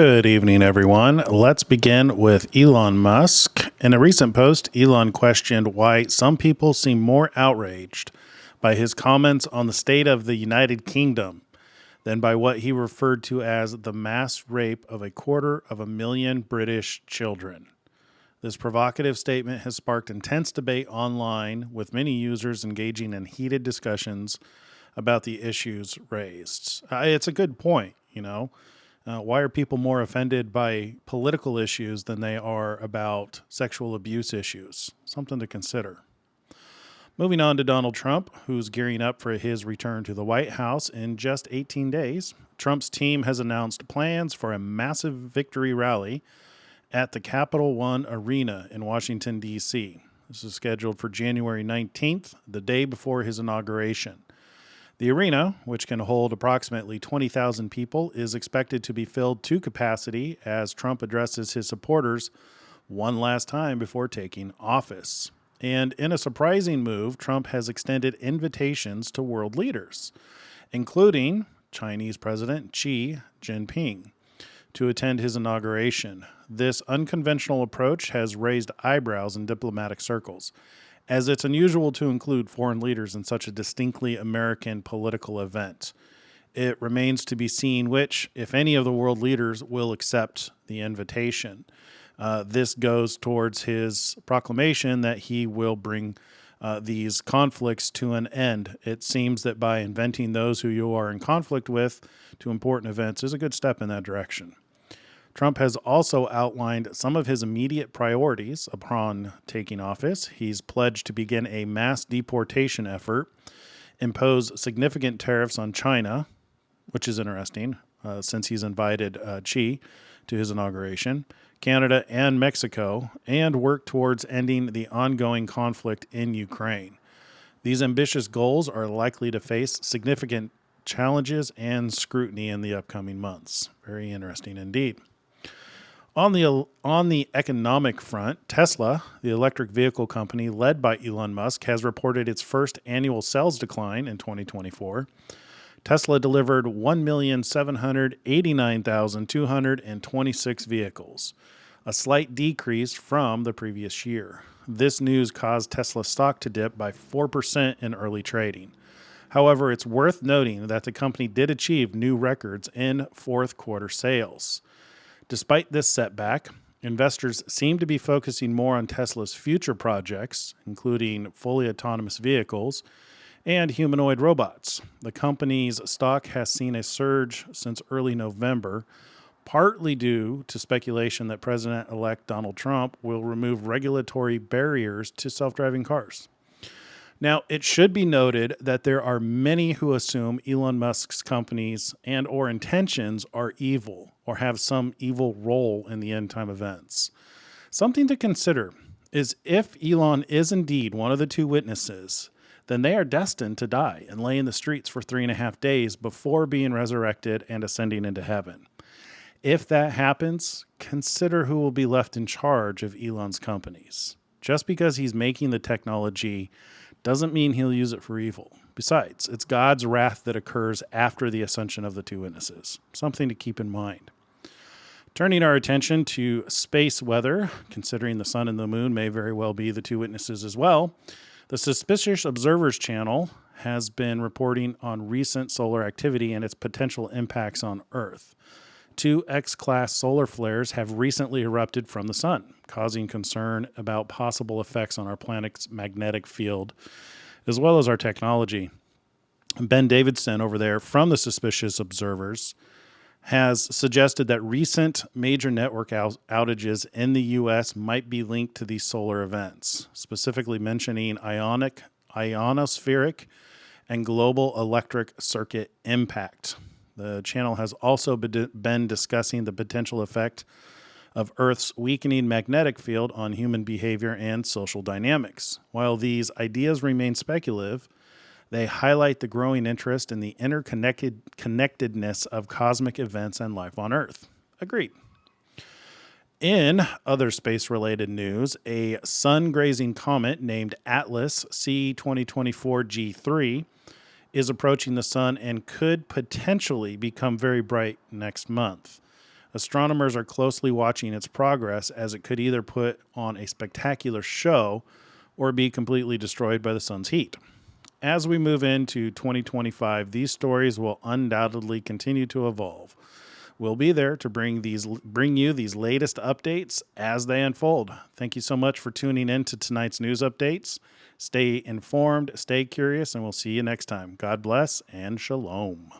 Good evening, everyone. Let's begin with Elon Musk. In a recent post, Elon questioned why some people seem more outraged by his comments on the state of the United Kingdom than by what he referred to as the mass rape of 250,000 British children. This provocative statement has sparked intense debate online, with many users engaging in heated discussions about the issues raised. It's a good point. Why are people more offended by political issues than they are about sexual abuse issues? Something to consider. Moving on to Donald Trump, who's gearing up for his return to the White House in just 18 days. Trump's team has announced plans for a massive victory rally at the Capital One Arena in Washington, D.C. This is scheduled for January 19th, the day before his inauguration. The arena, which can hold approximately 20,000 people, is expected to be filled to capacity as Trump addresses his supporters one last time before taking office. And in a surprising move, Trump has extended invitations to world leaders, including Chinese President Xi Jinping, to attend his inauguration. This unconventional approach has raised eyebrows in diplomatic circles, as it's unusual to include foreign leaders in such a distinctly American political event. It remains to be seen which, if any, of the world leaders will accept the invitation. This goes towards his proclamation that he will bring these conflicts to an end. It seems that by inviting those who you are in conflict with to important events is a good step in that direction. Trump has also outlined some of his immediate priorities upon taking office. He's pledged to begin a mass deportation effort, impose significant tariffs on China, which is interesting since he's invited Xi to his inauguration, Canada and Mexico, and work towards ending the ongoing conflict in Ukraine. These ambitious goals are likely to face significant challenges and scrutiny in the upcoming months. Very interesting indeed. On the economic front, Tesla, the electric vehicle company led by Elon Musk, has reported its first annual sales decline in 2024. Tesla delivered 1,789,226 vehicles, a slight decrease from the previous year. This news caused Tesla stock to dip by 4% in early trading. However, it's worth noting that the company did achieve new records in fourth quarter sales. Despite this setback, investors seem to be focusing more on Tesla's future projects, including fully autonomous vehicles and humanoid robots. The company's stock has seen a surge since early November, partly due to speculation that President-elect Donald Trump will remove regulatory barriers to self-driving cars. Now, it should be noted that there are many who assume Elon Musk's companies and or intentions are evil or have some evil role in the end-time events. Something to consider is if Elon is indeed one of the two witnesses, then they are destined to die and lay in the streets for 3.5 days before being resurrected and ascending into heaven. If that happens, consider who will be left in charge of Elon's companies. Just because he's making the technology doesn't mean he'll use it for evil. Besides, it's God's wrath that occurs after the ascension of the two witnesses. Something to keep in mind. Turning our attention to space weather, considering the sun and the moon may very well be the two witnesses as well, the Suspicious Observers channel has been reporting on recent solar activity and its potential impacts on Earth. 2 X-class solar flares have recently erupted from the sun, causing concern about possible effects on our planet's magnetic field, as well as our technology. Ben Davidson over there from the Suspicious Observers has suggested that recent major network outages in the U.S. might be linked to these solar events, specifically mentioning ionospheric and global electric circuit impact. The channel has also been discussing the potential effect of Earth's weakening magnetic field on human behavior and social dynamics. While these ideas remain speculative, they highlight the growing interest in the connectedness of cosmic events and life on Earth. Agreed. In other space-related news, a sun-grazing comet named Atlas C 2024 G3 is approaching the sun and could potentially become very bright next month. Astronomers are closely watching its progress as it could either put on a spectacular show or be completely destroyed by the sun's heat. As we move into 2025, these stories will undoubtedly continue to evolve. We'll be there to bring you these latest updates as they unfold. Thank you so much for tuning in to tonight's news updates. Stay informed, stay curious, and we'll see you next time. God bless and shalom.